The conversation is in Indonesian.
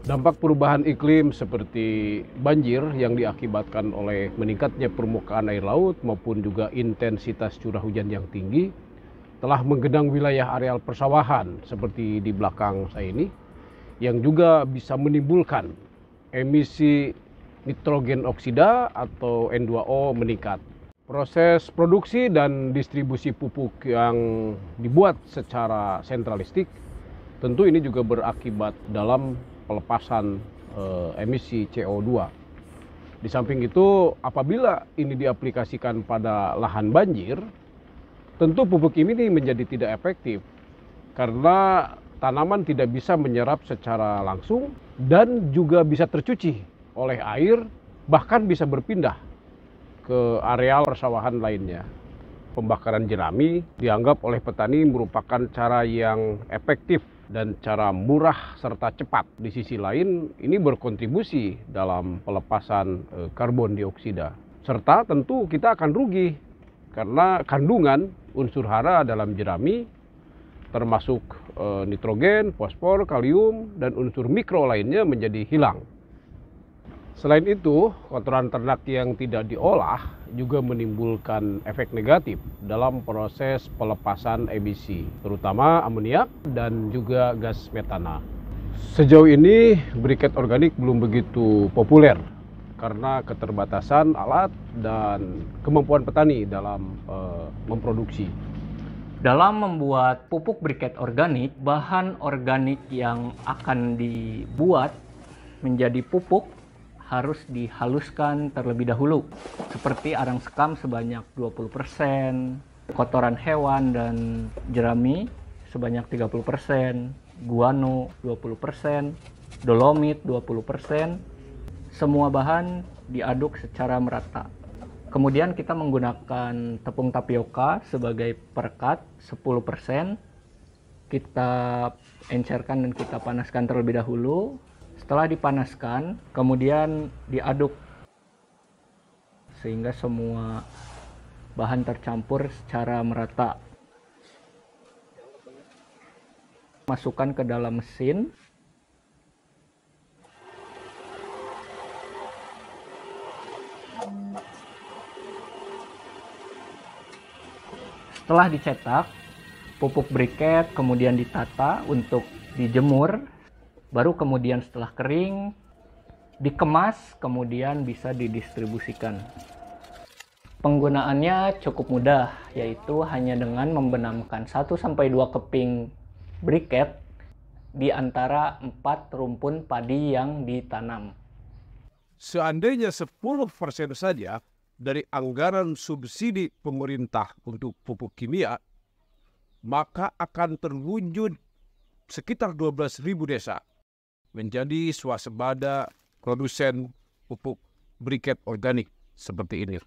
Dampak perubahan iklim seperti banjir yang diakibatkan oleh meningkatnya permukaan air laut maupun juga intensitas curah hujan yang tinggi telah menggenang wilayah areal persawahan seperti di belakang saya ini, yang juga bisa menimbulkan emisi nitrogen oksida atau N2O meningkat. Proses produksi dan distribusi pupuk yang dibuat secara sentralistik tentu ini juga berakibat dalam pelepasan emisi CO2. Di samping itu, apabila ini diaplikasikan pada lahan banjir, tentu pupuk ini menjadi tidak efektif karena tanaman tidak bisa menyerap secara langsung dan juga bisa tercuci oleh air, bahkan bisa berpindah ke areal persawahan lainnya. Pembakaran jerami dianggap oleh petani merupakan cara yang efektif dan cara murah serta cepat. Di sisi lain, ini berkontribusi dalam pelepasan karbon dioksida. Serta tentu kita akan rugi karena kandungan unsur hara dalam jerami termasuk nitrogen, fosfor, kalium, dan unsur mikro lainnya menjadi hilang. Selain itu, kotoran ternak yang tidak diolah juga menimbulkan efek negatif dalam proses pelepasan emisi, terutama amoniak dan juga gas metana. Sejauh ini, briket organik belum begitu populer karena keterbatasan alat dan kemampuan petani dalam memproduksi. Dalam membuat pupuk briket organik, bahan organik yang akan dibuat menjadi pupuk harus dihaluskan terlebih dahulu, seperti arang sekam sebanyak 20%, kotoran hewan dan jerami sebanyak 30%, guano 20%, dolomit 20%. Semua bahan diaduk secara merata. Kemudian kita menggunakan tepung tapioka sebagai perekat 10%. Kita encerkan dan kita panaskan terlebih dahulu. Setelah dipanaskan, kemudian diaduk sehingga semua bahan tercampur secara merata. Masukkan ke dalam mesin. Setelah dicetak, pupuk briket kemudian ditata untuk dijemur. Baru kemudian setelah kering, dikemas, kemudian bisa didistribusikan. Penggunaannya cukup mudah, yaitu hanya dengan membenamkan 1-2 keping briket di antara 4 rumpun padi yang ditanam. Seandainya 10% saja dari anggaran subsidi pemerintah untuk pupuk kimia, maka akan terwujud sekitar 12.000 desa menjadi swasembada produsen pupuk briket organik seperti ini.